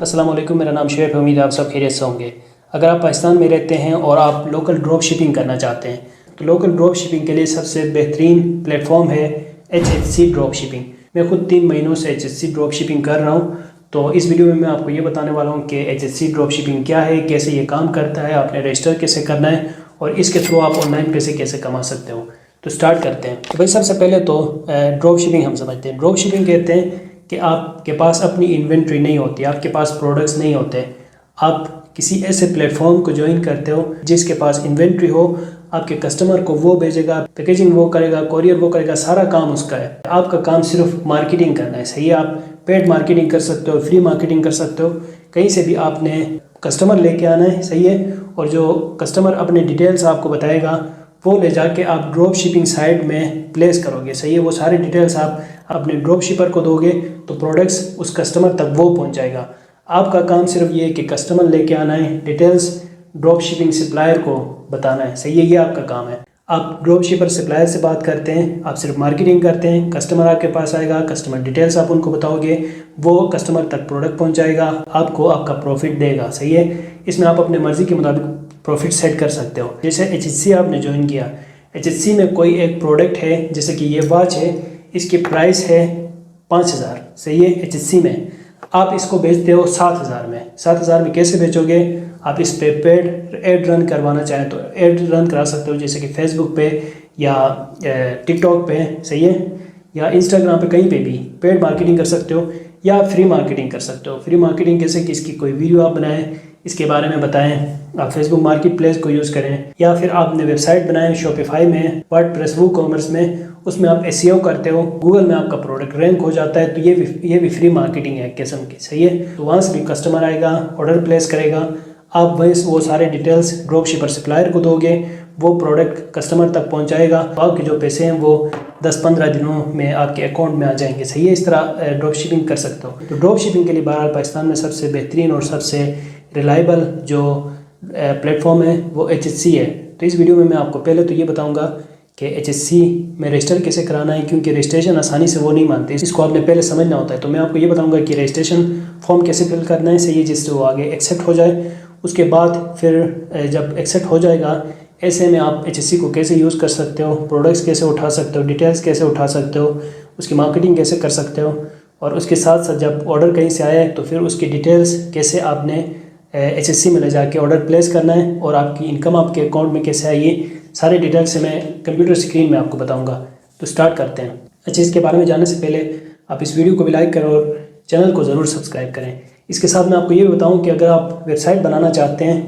अस्सलाम वालेकुम, मेरा नाम शुएब है। उम्मीद है आप सब खैरियत से होंगे। अगर आप पाकिस्तान में रहते हैं और आप लोकल ड्रॉप शिपिंग करना चाहते हैं तो लोकल ड्रॉप शिपिंग के लिए सबसे बेहतरीन प्लेटफॉर्म है HHC ड्रॉप शिपिंग। मैं खुद 3 महीनों से HHC ड्रॉप शिपिंग कर रहा हूँ। तो इस वीडियो में मैं आपको ये बताने वाला हूँ कि HHC ड्रॉप शिपिंग क्या है, कैसे ये काम करता है, आपने रजिस्टर कैसे करना है और इसके थ्रू आप ऑनलाइन पैसे कैसे कमा सकते हो। तो स्टार्ट करते हैं। तो भाई सबसे पहले तो ड्रॉप शिपिंग हम समझते हैं। ड्रॉप शिपिंग कहते हैं कि आपके पास अपनी इन्वेंट्री नहीं होती, आपके पास प्रोडक्ट्स नहीं होते, आप किसी ऐसे प्लेटफॉर्म को ज्वाइन करते हो जिसके पास इन्वेंट्री हो, आपके कस्टमर को वो भेजेगा, पैकेजिंग वो करेगा, कोरियर वो करेगा, सारा काम उसका है। आपका काम सिर्फ मार्केटिंग करना है। सही है, आप पेड मार्केटिंग कर सकते हो, फ्री मार्केटिंग कर सकते हो, कहीं से भी आपने कस्टमर लेके आना है। सही है, और जो कस्टमर अपने डिटेल्स आपको बताएगा वो ले जाके आप ड्रॉप शिपिंग साइट में प्लेस करोगे। सही है, वो सारे डिटेल्स आप अपने ड्रॉप शिपर को दोगे तो प्रोडक्ट्स उस कस्टमर तक वो पहुंच जाएगा। आपका काम सिर्फ ये है कि कस्टमर लेके आना है, डिटेल्स ड्रॉप शिपिंग सप्लायर को बताना है। सही है, ये आपका काम है। आप ड्रॉप शिपर सप्लायर से बात करते हैं, आप सिर्फ मार्केटिंग करते हैं, कस्टमर आपके पास आएगा, कस्टमर डिटेल्स आप उनको बताओगे, वो कस्टमर तक प्रोडक्ट पहुंचाएगा, आपको आपका प्रॉफिट देगा। सही है, इसमें आप अपने मर्जी के मुताबिक प्रॉफिट सेट कर सकते हो। जैसे HHC आपने ज्वाइन किया, HHC में कोई एक प्रोडक्ट है, जैसे कि ये वॉच है, इसकी प्राइस है 5000। सही है, HHC में आप इसको बेचते हो 7000 में। 7000 में कैसे बेचोगे? आप इस पे पेड ऐड रन करवाना चाहें तो ऐड रन करा सकते हो, जैसे कि फेसबुक पे या टिकटॉक पे। सही है, या इंस्टाग्राम पे, कहीं पे भी पेड मार्केटिंग कर सकते हो या फ्री मार्केटिंग कर सकते हो। फ्री मार्केटिंग कैसे कि इसकी कोई वीडियो आप बनाएं, इसके बारे में बताएं, आप फेसबुक मार्केट प्लेस को यूज़ करें, या फिर आपने वेबसाइट बनाए शॉपिफाई में, वर्डप्रेस, वूकॉमर्स में, उसमें आप SEO करते हो, गूगल में आपका प्रोडक्ट रैंक हो जाता है, तो ये भी फ्री मार्केटिंग है किस्म की। सही है, तो वहाँ से भी कस्टमर आएगा, ऑर्डर प्लेस करेगा, आप वही वो सारे डिटेल्स ड्रॉप शिपर सप्लायर को दोगे, वो प्रोडक्ट कस्टमर तक पहुँचाएगा, तो आपके जो पैसे हैं वो 10-15 दिनों में आपके अकाउंट में आ जाएंगे। सही है, इस तरह ड्रॉप शिपिंग कर सकते हो। तो ड्रॉप शिपिंग के लिए बहरहाल पाकिस्तान में सबसे बेहतरीन और सबसे रिलायबल जो प्लेटफॉर्म है वो HHC है। तो इस वीडियो में मैं आपको पहले तो ये बताऊंगा कि HHC में रजिस्टर कैसे कराना है, क्योंकि रजिस्ट्रेशन आसानी से वो नहीं मानते, इसको आपने पहले समझना होता है। तो मैं आपको ये बताऊंगा कि रजिस्ट्रेशन फॉर्म कैसे फिल करना है। सही है, जिससे वो आगे एक्सेप्ट हो जाए। उसके बाद फिर जब एक्सेप्ट हो जाएगा, ऐसे में आप HHC को कैसे यूज़ कर सकते हो, प्रोडक्ट्स कैसे उठा सकते हो, डिटेल्स कैसे उठा सकते हो, उसकी मार्केटिंग कैसे कर सकते हो, और उसके साथ साथ जब ऑर्डर कहीं से आया है तो फिर उसकी डिटेल्स कैसे आपने HHC में ले जाके ऑर्डर प्लेस करना है, और आपकी इनकम आपके अकाउंट में कैसे आई, ये सारे डिटेल्स से मैं कंप्यूटर स्क्रीन में आपको बताऊंगा। तो स्टार्ट करते हैं। अच्छा, इसके बारे में जानने से पहले आप इस वीडियो को भी लाइक करें और चैनल को ज़रूर सब्सक्राइब करें। इसके साथ मैं आपको ये भी बताऊँ कि अगर आप वेबसाइट बनाना चाहते हैं,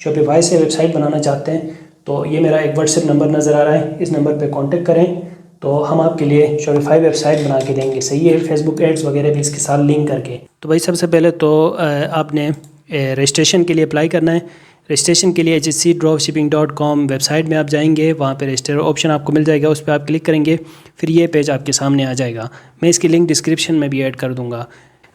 शॉपिफाई से वेबसाइट बनाना चाहते हैं, तो ये मेरा एक व्हाट्सएप नंबर नज़र आ रहा है, इस नंबर पर कॉन्टेक्ट करें तो हम आपके लिए शॉपिफाई वेबसाइट बना के देंगे। सही है, फेसबुक एड्स वगैरह भी इसके साथ लिंक करके। तो भाई सबसे पहले तो आपने रजिस्ट्रेशन के लिए अप्लाई करना है। रजिस्ट्रेशन के लिए HHCdropshipping.com वेबसाइट में आप जाएंगे, वहाँ पे रजिस्टर ऑप्शन आपको मिल जाएगा, उस पर आप क्लिक करेंगे, फिर ये पेज आपके सामने आ जाएगा। मैं इसकी लिंक डिस्क्रिप्शन में भी ऐड कर दूँगा।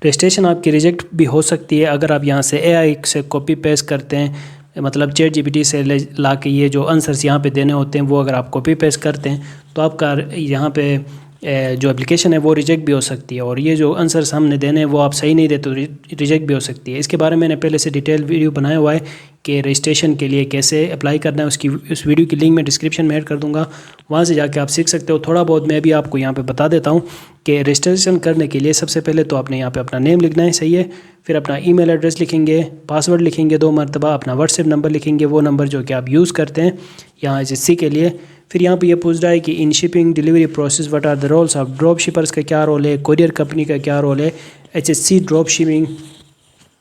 रजिस्ट्रेशन आपकी रिजेक्ट भी हो सकती है अगर आप यहाँ से AI से कॉपी पेस्ट करते हैं, मतलब ChatGPT से ला के ये जो आंसर्स यहाँ पे देने होते हैं वो अगर आप कॉपी पेस्ट करते हैं तो आपका यहाँ पे जो एप्लीकेशन है वो रिजेक्ट भी हो सकती है, और ये जो आंसर्स हमने देने हैं वो आप सही नहीं देते तो रिजेक्ट भी हो सकती है। इसके बारे में मैंने पहले से डिटेल वीडियो बनाया हुआ है कि रजिस्ट्रेशन के लिए कैसे अप्लाई करना है, उस वीडियो की लिंक मैं डिस्क्रिप्शन में ऐड कर दूंगा, वहाँ से जाके आप सीख सकते हो। थोड़ा बहुत मैं भी आपको यहाँ पे बता देता हूँ कि रजिस्ट्रेशन करने के लिए सबसे पहले तो आपने यहाँ पे अपना नेम लिखना है। सही है, फिर अपना ईमेल एड्रेस लिखेंगे, पासवर्ड लिखेंगे 2 मरतबा, अपना व्हाट्सएप नंबर लिखेंगे, वो नंबर जो कि आप यूज़ करते हैं यहाँ HHC के लिए। फिर यहाँ पे ये पूछ रहा है कि in shipping delivery process what are the roles of drop shippers का क्या रोल है, कोरियर कंपनी का क्या रोल है, HHC ड्रॉप शिपिंग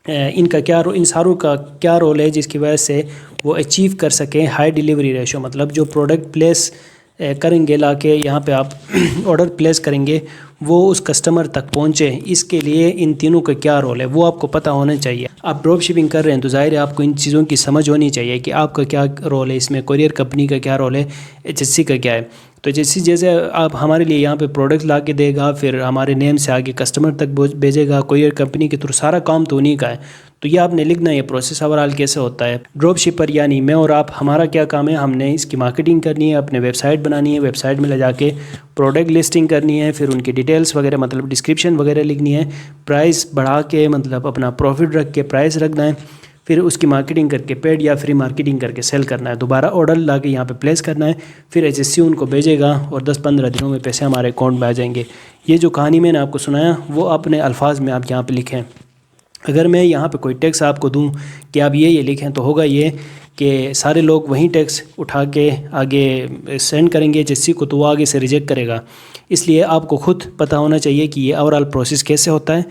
इनका क्या इन सारों का क्या रोल है, जिसकी वजह से वो अचीव कर सकें हाई डिलीवरी रेशो। मतलब जो प्रोडक्ट प्लेस करेंगे ला के यहाँ पे आप ऑर्डर प्लेस करेंगे वो उस कस्टमर तक पहुँचे, इसके लिए इन तीनों का क्या रोल है वो आपको पता होना चाहिए। आप ड्रॉप शिपिंग कर रहे हैं तो जाहिर है आपको इन चीज़ों की समझ होनी चाहिए कि आपका क्या रोल है इसमें, कोरियर कंपनी का क्या रोल है, HHC का क्या है। तो जैसे आप हमारे लिए यहाँ पे प्रोडक्ट ला के देगा, फिर हमारे नेम से आगे कस्टमर तक भेजेगा, कोरियर कंपनी के थ्रू, सारा काम तो उन्हीं का है। तो ये आपने लिखना है ये प्रोसेस ओवरऑल कैसे होता है। ड्रॉप शिपर यानी मैं और आप, हमारा क्या काम है, हमने इसकी मार्केटिंग करनी है, अपने वेबसाइट बनानी है, वेबसाइट में ले जाके प्रोडक्ट लिस्टिंग करनी है, फिर उनकी डिटेल्स वगैरह मतलब डिस्क्रिप्शन वगैरह लिखनी है, प्राइस बढ़ा के मतलब अपना प्रॉफिट रख के प्राइस रखना है, फिर उसकी मार्केटिंग करके पेड या फ्री मार्केटिंग करके सेल करना है, दोबारा ऑर्डर ला के यहाँ पे प्लेस करना है, फिर एचएससी उनको भेजेगा और 10-15 दिनों में पैसे हमारे अकाउंट में आ जाएंगे। ये जो कहानी मैंने आपको सुनाया वो अपने अल्फाज में आप यहाँ पे लिखें। अगर मैं यहाँ पे कोई टैक्स आपको दूँ कि आप ये लिखें तो होगा ये कि सारे लोग वहीं टैक्स उठा के आगे सेंड करेंगे एचएससी को, तो वो आगे से रिजेक्ट करेगा। इसलिए आपको खुद पता होना चाहिए कि ये ओवरऑल प्रोसेस कैसे होता है,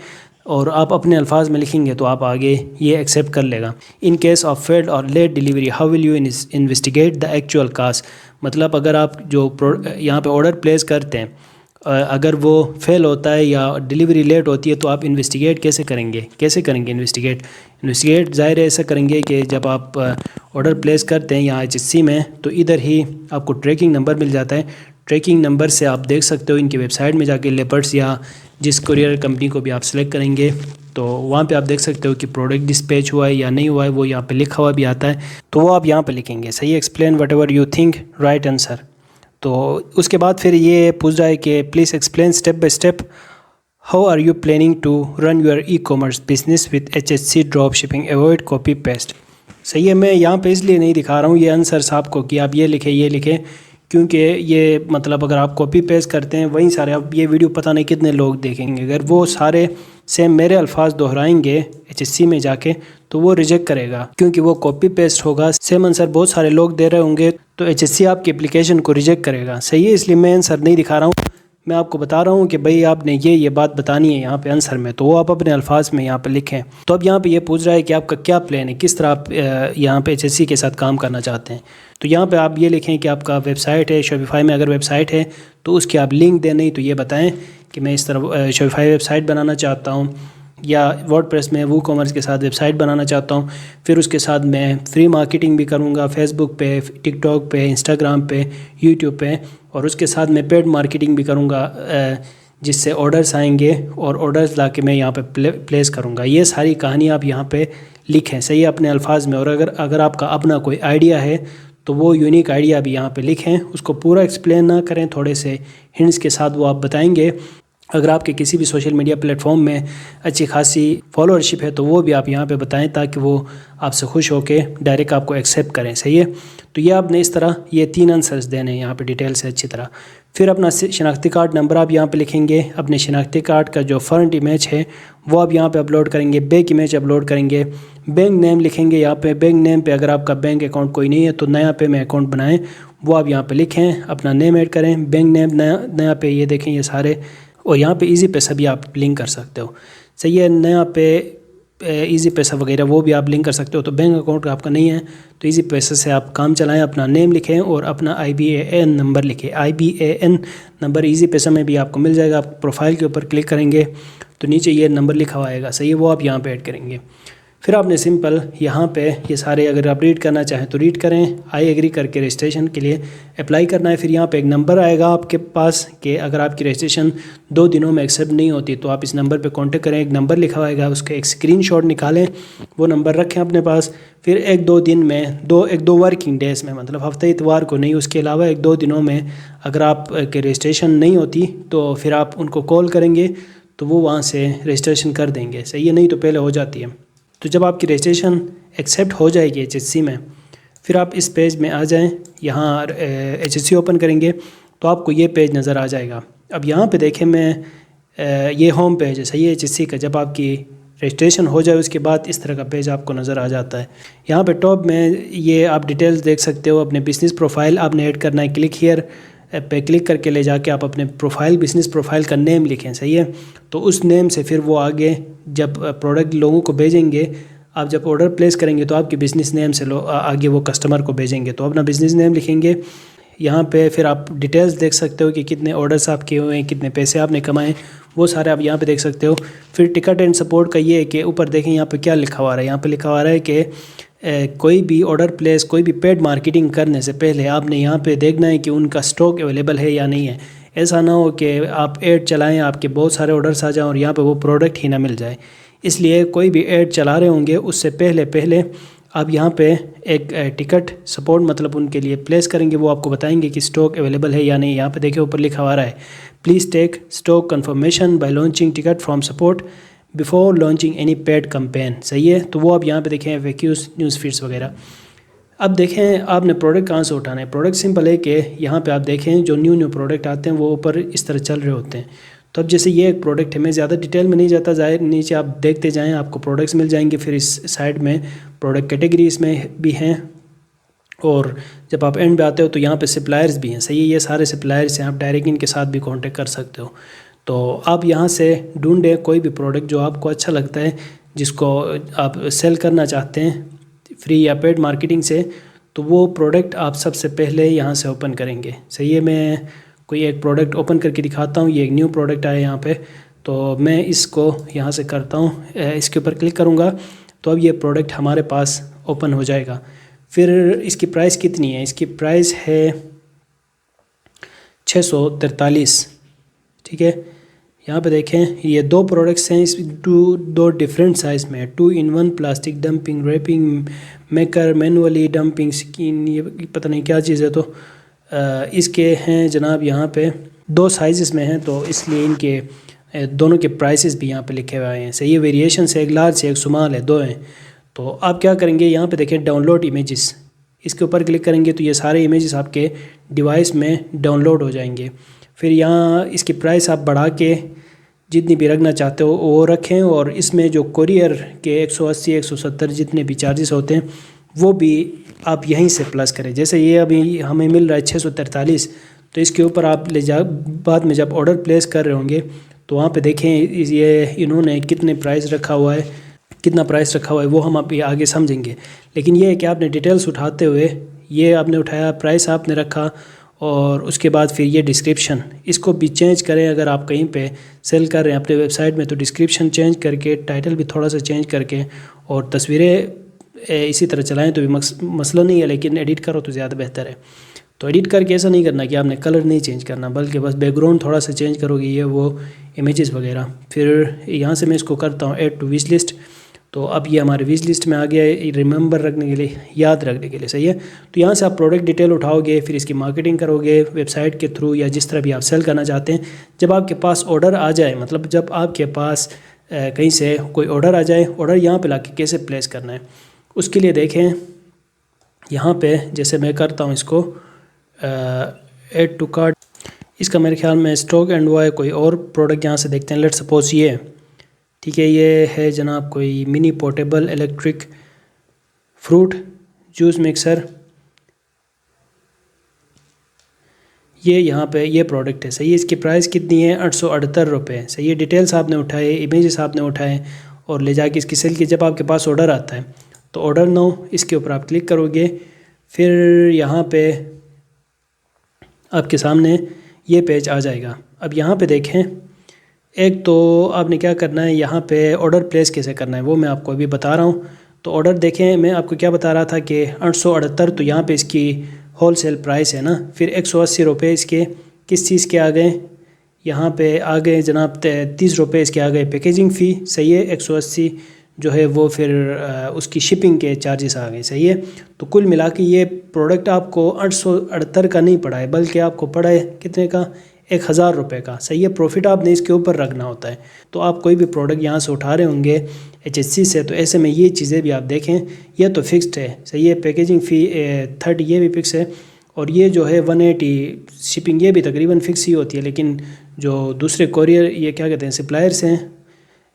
और आप अपने अल्फाज में लिखेंगे तो आप आगे ये एक्सेप्ट कर लेगा। इन केस ऑफ फेल्ड और late delivery how will you investigate the actual cost. मतलब अगर आप जो यहाँ पे ऑर्डर प्लेस करते हैं अगर वो फेल होता है या डिलीवरी लेट होती है तो आप इन्वेस्टिगेट कैसे करेंगे इन्वेस्टिगेट ज़ाहिर है ऐसा करेंगे कि जब आप ऑर्डर प्लेस करते हैं यहाँ एचएससी में तो इधर ही आपको ट्रैकिंग नंबर मिल जाता है। ट्रैकिंग नंबर से आप देख सकते हो इनकी वेबसाइट में जाके लेपर्ड्स या जिस कुरियर कंपनी को भी आप सेलेक्ट करेंगे तो वहाँ पे आप देख सकते हो कि प्रोडक्ट डिस्पैच हुआ है या नहीं हुआ है, वो यहाँ पे लिखा हुआ भी आता है, तो वो आप यहाँ पे लिखेंगे। सही, explain whatever you think right answer. तो उसके बाद फिर ये पूछ रहा है कि please explain step by step how are you planning to run your e commerce business with HSC drop shipping, avoid copy paste. सही है, मैं यहाँ पे इसलिए नहीं दिखा रहा हूँ ये आंसर्स आपको कि आप ये लिखें क्योंकि ये मतलब अगर आप कॉपी पेस्ट करते हैं वहीं सारे, अब ये वीडियो पता नहीं कितने लोग देखेंगे, अगर वो सारे सेम मेरे अल्फाज दोहराएंगे एचएससी में जाके तो वो रिजेक्ट करेगा क्योंकि वो कॉपी पेस्ट होगा, सेम आंसर बहुत सारे लोग दे रहे होंगे तो एचएससी आपकी एप्लीकेशन को रिजेक्ट करेगा। सही है, इसलिए मैं आंसर नहीं दिखा रहा हूँ, मैं आपको बता रहा हूँ कि भाई आपने ये बात बतानी है यहाँ पे आंसर में, तो वो आप अपने अल्फाज में यहाँ पे लिखें। तो अब यहाँ पे ये पूछ रहा है कि आपका क्या प्लान है, किस तरह आप यहाँ पे एचएससी के साथ काम करना चाहते हैं। तो यहाँ पे आप ये लिखें कि आपका वेबसाइट है, शॉपिफाई में अगर वेबसाइट है तो उसकी आप लिंक दें, नहीं तो ये बताएं कि मैं इस तरह शॉपिफाई वेबसाइट बनाना चाहता हूँ या वर्डप्रेस में वू कॉमर्स के साथ वेबसाइट बनाना चाहता हूँ। फिर उसके साथ मैं फ्री मार्केटिंग भी करूँगा फेसबुक पे, टिकटॉक पे, इंस्टाग्राम पे, यूट्यूब पे, और उसके साथ मैं पेड मार्केटिंग भी करूँगा जिससे ऑर्डर्स आएंगे और ऑर्डर्स ला के मैं यहाँ पे प्लेस करूँगा। ये सारी कहानी आप यहाँ पे लिखें, सही है, अपने अल्फाज में। और अगर आपका अपना कोई आइडिया है तो वो यूनिक आइडिया भी यहाँ पे लिखें, उसको पूरा एक्सप्लेन ना करें, थोड़े से हिंट्स के साथ वो आप बताएंगे। अगर आपके किसी भी सोशल मीडिया प्लेटफॉर्म में अच्छी खासी फॉलोअरशिप है तो वो भी आप यहाँ पे बताएं ताकि वो आपसे खुश होके डायरेक्ट आपको एक्सेप्ट करें। सही है, तो ये आपने इस तरह ये 3 आंसर्स देने हैं यहाँ पे डिटेल से अच्छी तरह। फिर अपना शनाख्ती कार्ड नंबर आप यहाँ पे लिखेंगे, अपने शनाख्ती कार्ड का जो फ्रंट इमेज है वो आप यहाँ पे अपलोड करेंगे, बैक इमेज अपलोड करेंगे, बैंक नेम लिखेंगे यहाँ पे। बैंक नेम पे अगर आपका बैंक अकाउंट कोई नहीं है तो नया पे में अकाउंट बनाएं, वो आप यहाँ पे लिखें, अपना नेम ऐड करें, बैंक नेम नया पे, ये देखें ये सारे, और यहाँ पे इजी पैसा भी आप लिंक कर सकते हो। सही है, नया पे इजी पैसा वगैरह वो भी आप लिंक कर सकते हो। तो बैंक अकाउंट आपका नहीं है तो इजी पैसा से आप काम चलाएं, अपना नेम लिखें और अपना IBAN नंबर लिखें। IBAN नंबर इजी पैसा में भी आपको मिल जाएगा। आप प्रोफाइल के ऊपर क्लिक करेंगे तो नीचे ये नंबर लिखा हुआ आएगा, सही है, वो आप यहाँ पे ऐड करेंगे। फिर आपने सिंपल यहाँ पे ये सारे अगर आप रीड करना चाहें तो रीड करें, आई एग्री करके रजिस्ट्रेशन के लिए अप्लाई करना है। फिर यहाँ पे एक नंबर आएगा आपके पास कि अगर आपकी रजिस्ट्रेशन 2 दिनों में एक्सेप्ट नहीं होती तो आप इस नंबर पे कांटेक्ट करें। एक नंबर लिखा हुआ आएगा, उसका एक स्क्रीनशॉट निकालें, वो नंबर रखें अपने पास। फिर 1-2 दिन में एक दो वर्किंग डेज़ में, मतलब हफ्ते इतवार को नहीं, उसके अलावा 1-2 दिनों में अगर आप के रजिस्ट्रेशन नहीं होती तो फिर आप उनको कॉल करेंगे तो वो वहाँ से रजिस्ट्रेशन कर देंगे। सही है, नहीं तो पहले हो जाती है। तो जब आपकी रजिस्ट्रेशन एक्सेप्ट हो जाएगी एचएससी में, फिर आप इस पेज में आ जाएं, यहाँ एचएससी ओपन करेंगे तो आपको ये पेज नज़र आ जाएगा। अब यहाँ पे देखें मैं ये होम पेज है, सही है, एचएससी का। जब आपकी रजिस्ट्रेशन हो जाए उसके बाद इस तरह का पेज आपको नज़र आ जाता है। यहाँ पे टॉप में ये आप डिटेल्स देख सकते हो, अपने बिज़नेस प्रोफाइल आपने ऐड करना है। क्लिक हियर पे क्लिक करके ले जाके आप अपने प्रोफाइल, बिज़नेस प्रोफाइल का नेम लिखें, सही है। तो उस नेम से फिर वो आगे जब प्रोडक्ट लोगों को भेजेंगे, आप जब ऑर्डर प्लेस करेंगे तो आपके बिज़नेस नेम से आगे वो कस्टमर को भेजेंगे। तो अपना बिज़नेस नेम लिखेंगे यहाँ पे। फिर आप डिटेल्स देख सकते हो कि कितने ऑर्डर्स आप किए हुए हैं, कितने पैसे आपने कमाए, वो सारे आप यहाँ पे देख सकते हो। फिर टिकट एंड सपोर्ट का ये है कि ऊपर देखें यहाँ पे क्या लिखा हुआ है। यहाँ पे लिखा हुआ है कि कोई भी ऑर्डर प्लेस, कोई भी पेड मार्केटिंग करने से पहले आपने यहाँ पे देखना है कि उनका स्टॉक अवेलेबल है या नहीं है। ऐसा ना हो कि आप ऐड चलाएं, आपके बहुत सारे ऑर्डर्स आ जाएं और यहाँ पे वो प्रोडक्ट ही ना मिल जाए। इसलिए कोई भी ऐड चला रहे होंगे उससे पहले आप यहाँ पे एक टिकट सपोर्ट मतलब उनके लिए प्लेस करेंगे। वो आपको बताएंगे कि स्टॉक अवेलेबल है या नहीं। यहाँ पे देखिए ऊपर लिखा हुआ रहा है please take stock confirmation by launching ticket from support before launching any paid campaign. सही है, तो वो आप यहाँ पे देखें FAQs न्यूज़ फीड्स वगैरह। अब देखें आपने प्रोडक्ट कहाँ से उठाना है। प्रोडक्ट सिंपल है कि यहाँ पे आप देखें जो न्यू प्रोडक्ट आते हैं वो ऊपर इस तरह चल रहे होते हैं। तो अब जैसे ये एक प्रोडक्ट है, मैं ज़्यादा डिटेल में नहीं जाता, ज़ाहिर नीचे आप देखते जाएं आपको प्रोडक्ट्स मिल जाएंगे। फिर इस साइड में प्रोडक्ट कैटेगरीज में भी हैं और जब आप एंड पे आते हो तो यहाँ पे सप्लायर्स भी हैं। सही है, ये सारे सप्लायर्स हैं, आप डायरेक्ट इनके साथ भी कांटेक्ट कर सकते हो। तो आप यहाँ से ढूंढें कोई भी प्रोडक्ट जो आपको अच्छा लगता है, जिसको आप सेल करना चाहते हैं फ्री या पेड मार्केटिंग से, तो वो प्रोडक्ट आप सबसे पहले यहाँ से ओपन करेंगे। सही है, मैं कोई एक प्रोडक्ट ओपन करके दिखाता हूँ। ये एक न्यू प्रोडक्ट आया यहाँ पे, तो मैं इसको यहाँ से करता हूँ, इसके ऊपर क्लिक करूँगा तो अब ये प्रोडक्ट हमारे पास ओपन हो जाएगा। फिर इसकी प्राइस कितनी है, इसकी प्राइस है 643। ठीक है, यहाँ पे देखें ये दो प्रोडक्ट्स हैं, इस दो डिफरेंट साइज़ में, 2-in-1 plastic dumping wrapping maker manually dumping skin, ये पता नहीं क्या चीज़ है। तो इसके हैं जनाब यहाँ पे दो साइज़ में हैं, तो इसलिए इनके दोनों के प्राइसेस भी यहाँ पे लिखे हुए हैं। सही है, वेरिएशन से एक लार्ज से एक स्मॉल है, दो हैं। तो आप क्या करेंगे, यहाँ पे देखें डाउनलोड इमेजेस, इसके ऊपर क्लिक करेंगे तो ये सारे इमेजेस आपके डिवाइस में डाउनलोड हो जाएंगे। फिर यहाँ इसकी प्राइस आप बढ़ा के जितनी भी रखना चाहते हो वो रखें, और इसमें जो कोरियर के 180-170 जितने भी चार्जेस होते हैं वो भी आप यहीं से प्लस करें। जैसे ये अभी हमें मिल रहा है 643, तो इसके ऊपर आप ले जा बाद में जब ऑर्डर प्लेस कर रहे होंगे तो वहाँ पे देखें ये इन्होंने कितने प्राइस रखा हुआ है, कितना प्राइस रखा हुआ है, वो हम आप आगे समझेंगे। लेकिन ये है कि आपने डिटेल्स उठाते हुए ये आपने उठाया, प्राइस आपने रखा, और उसके बाद फिर ये डिस्क्रिप्शन इसको भी चेंज करें। अगर आप कहीं पे सेल कर रहे हैं अपने वेबसाइट में तो डिस्क्रिप्शन चेंज करके, टाइटल भी थोड़ा सा चेंज करके, और तस्वीरें इसी तरह चलाएं तो भी मसला नहीं है, लेकिन एडिट करो तो ज़्यादा बेहतर है। तो एडिट करके ऐसा नहीं करना कि आपने कलर नहीं चेंज करना, बल्कि बस बैकग्राउंड थोड़ा सा चेंज करोगे, ये वो इमेजेस वगैरह। फिर यहाँ से मैं इसको करता हूँ ऐड टू विश लिस्ट। तो अब ये हमारे विश लिस्ट में आ गया है, रिमेंबर रखने के लिए, याद रखने के लिए। सही है, तो यहाँ से आप प्रोडक्ट डिटेल उठाओगे, फिर इसकी मार्केटिंग करोगे वेबसाइट के थ्रू या जिस तरह भी आप सेल करना चाहते हैं। जब आपके पास ऑर्डर आ जाए, मतलब जब आपके पास कहीं से कोई ऑर्डर आ जाए, ऑर्डर यहाँ पे लाके कैसे प्लेस करना है उसके लिए देखें यहाँ पे, जैसे मैं करता हूँ इसको ऐड टू कार्ट, इसका मेरे ख्याल में स्टॉक एंड वो है, कोई और प्रोडक्ट यहाँ से देखते हैं। लेट सपोज ये, ठीक है, ये है जनाब कोई mini portable electric fruit juice mixer, ये यहाँ पे ये प्रोडक्ट है। सही है, इसकी प्राइस कितनी है, 878 रुपये। सही है, डिटेल्स आपने उठाए, इमेजेस आपने उठाए और ले जाके इसकी सेल की। जब आपके पास ऑर्डर आता है तो ऑर्डर नाउ इसके ऊपर आप क्लिक करोगे, फिर यहाँ पे आपके सामने ये पेज आ जाएगा। अब यहाँ पे देखें, एक तो आपने क्या करना है, यहाँ पे ऑर्डर प्लेस कैसे करना है वो मैं आपको अभी बता रहा हूँ। तो ऑर्डर देखें, मैं आपको क्या बता रहा था कि 878, तो यहाँ पे इसकी होल सेल प्राइस है ना। फिर 180 रुपये इसके किस चीज़ के आ गए, यहाँ पे आ गए जनाब 30 रुपये इसके आ गए पैकेजिंग फ़ी। सही है, 180 जो है वो फिर उसकी शिपिंग के चार्जेस आ गए। सही है, तो कुल मिला के ये प्रोडक्ट आपको 878 का नहीं पड़ा है, बल्कि आपको पड़ा है कितने का, 1000 रुपये का। सही है, प्रॉफिट आपने इसके ऊपर रखना होता है। तो आप कोई भी प्रोडक्ट यहाँ से उठा रहे होंगे HSC से, तो ऐसे में ये चीज़ें भी आप देखें, ये तो फिक्स्ड है। सही है, पैकेजिंग फ़ी 30 ये भी फिक्स है, और ये जो है 180 शिपिंग ये भी तकरीबन फिक्स ही होती है। लेकिन जो दूसरे कोरियर ये क्या कहते हैं सप्लायर्स हैं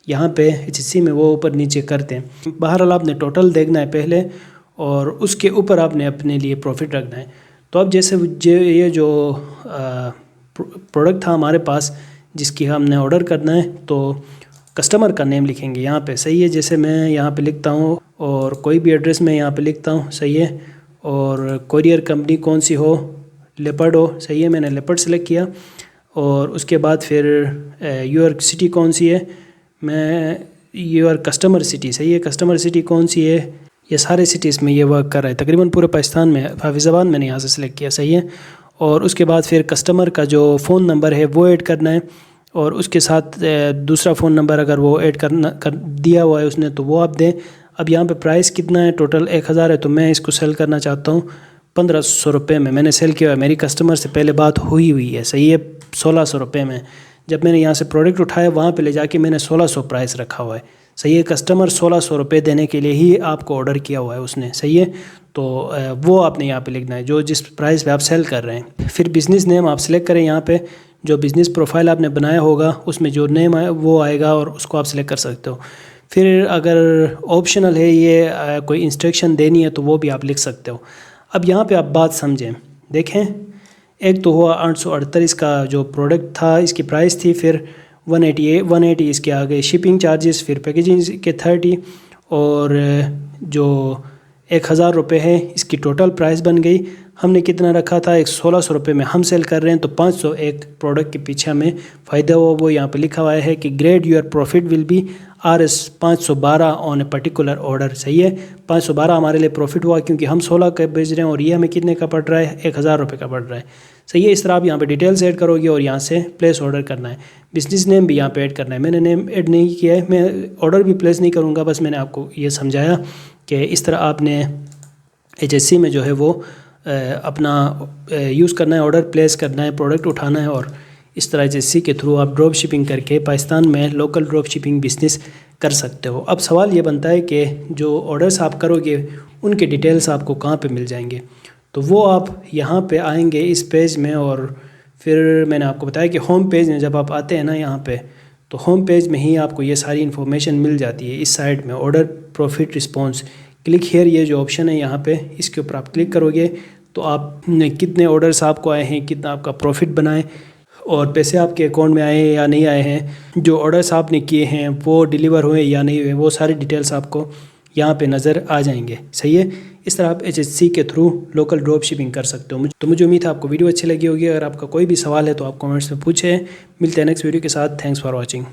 यहाँ पे HSC में, वो ऊपर नीचे करते हैं। बहरहाल आपने टोटल देखना है पहले, और उसके ऊपर आपने अपने लिए प्रॉफिट रखना है। तो अब जैसे ये जो प्रोडक्ट था हमारे पास जिसकी हमने ऑर्डर करना है, तो कस्टमर का नेम लिखेंगे यहाँ पे। सही है, जैसे मैं यहाँ पे लिखता हूँ, और कोई भी एड्रेस मैं यहाँ पे लिखता हूँ। सही है, और कोरियर कंपनी कौन सी हो, लेपर्ड हो। सही है, मैंने लेपर्ड सेलेक्ट किया, और उसके बाद फिर यूर सिटी कौन सी है, मैं यूर कस्टमर सिटी। सही है, कस्टमर सिटी कौन सी है, ये सारे सिटीज़ में ये वर्क कर रहा है तकरीबन पूरे पाकिस्तान में। हाफिज़ाबाद मैंने यहाँ से सिलेक्ट किया। सही है, और उसके बाद फिर कस्टमर का जो फ़ोन नंबर है वो ऐड करना है। और उसके साथ दूसरा फ़ोन नंबर अगर वो ऐड कर दिया हुआ है उसने तो वो आप दें। अब यहाँ पे प्राइस कितना है, टोटल 1000 है, तो मैं इसको सेल करना चाहता हूँ 1500 रुपये में। मैंने सेल किया है, मेरी कस्टमर से पहले बात हुई है, सही है, 1600 रुपये में। जब मैंने यहाँ से प्रोडक्ट उठाया वहाँ पे ले जाके मैंने 1600 प्राइस रखा हुआ है, सही है। कस्टमर 1600 रुपये देने के लिए ही आपको ऑर्डर किया हुआ है उसने, सही है। तो वो आपने यहाँ पे लिखना है जो जिस प्राइस पे आप सेल कर रहे हैं। फिर बिज़नेस नेम आप सेलेक्ट करें, यहाँ पे जो बिज़नेस प्रोफाइल आपने बनाया होगा उसमें जो नेम आए वो आएगा और उसको आप सेलेक्ट कर सकते हो। फिर अगर ऑप्शनल है ये कोई इंस्ट्रक्शन देनी है तो वो भी आप लिख सकते हो। अब यहाँ पे आप बात समझें, देखें, एक तो हुआ 838 का जो प्रोडक्ट था इसकी प्राइस थी, फिर 180 इसके आ गए शिपिंग चार्जेस, फिर पैकेजिंग के 30 और जो 1000 रुपये है इसकी टोटल प्राइस बन गई। हमने कितना रखा था, 1600 रुपये में हम सेल कर रहे हैं तो 500 एक प्रोडक्ट के पीछे हमें फ़ायदा हुआ। वो यहाँ पे लिखा हुआ है कि grade your profit will be RS 512 on a particular order, सही है। 512 हमारे लिए प्रॉफिट हुआ क्योंकि हम 16 का बेच रहे हैं और ये हमें कितने का पड़ रहा है, 1000 रुपये का पड़ रहा है, सही है। इस तरह आप यहाँ पे डिटेल्स ऐड करोगे और यहाँ से प्लेस ऑर्डर करना है। बिजनेस नेम भी यहाँ पे ऐड करना है, मैंने नेम ऐड नहीं किया है, मैं ऑर्डर भी प्लेस नहीं करूँगा, बस मैंने आपको ये समझाया कि इस तरह आपने HSC में जो है वो अपना यूज़ करना है, ऑर्डर प्लेस करना है, प्रोडक्ट उठाना है और इस तरह HSC के थ्रू आप ड्रॉप शिपिंग करके पाकिस्तान में लोकल ड्रॉप शिपिंग बिज़नेस कर सकते हो। अब सवाल ये बनता है कि जो ऑर्डर्स आप करोगे उनके डिटेल्स आपको कहाँ पे मिल जाएंगे, तो वो आप यहाँ पे आएंगे इस पेज में और फिर मैंने आपको बताया कि होम पेज में जब आप आते हैं ना यहाँ पे, तो होम पेज में ही आपको ये सारी इन्फॉर्मेशन मिल जाती है। इस साइड में order profit response click here ये जो ऑप्शन है यहाँ पे, इसके ऊपर आप क्लिक करोगे तो आप कितने ऑर्डर्स आपको आए हैं, कितना आपका प्रॉफिट बनाए और पैसे आपके अकाउंट में आए या नहीं आए हैं, जो ऑर्डर्स आपने किए हैं वो डिलीवर हुए या नहीं हुए, वो सारी डिटेल्स आपको यहाँ पे नज़र आ जाएंगे, सही है। इस तरह आप HSC के थ्रू लोकल ड्रॉप शिपिंग कर सकते हो। तो मुझे उम्मीद है आपको वीडियो अच्छी लगी होगी। अगर आपका कोई भी सवाल है तो आप कमेंट्स में पूछें। मिलते हैं नेक्स्ट वीडियो के साथ। Thanks for watching.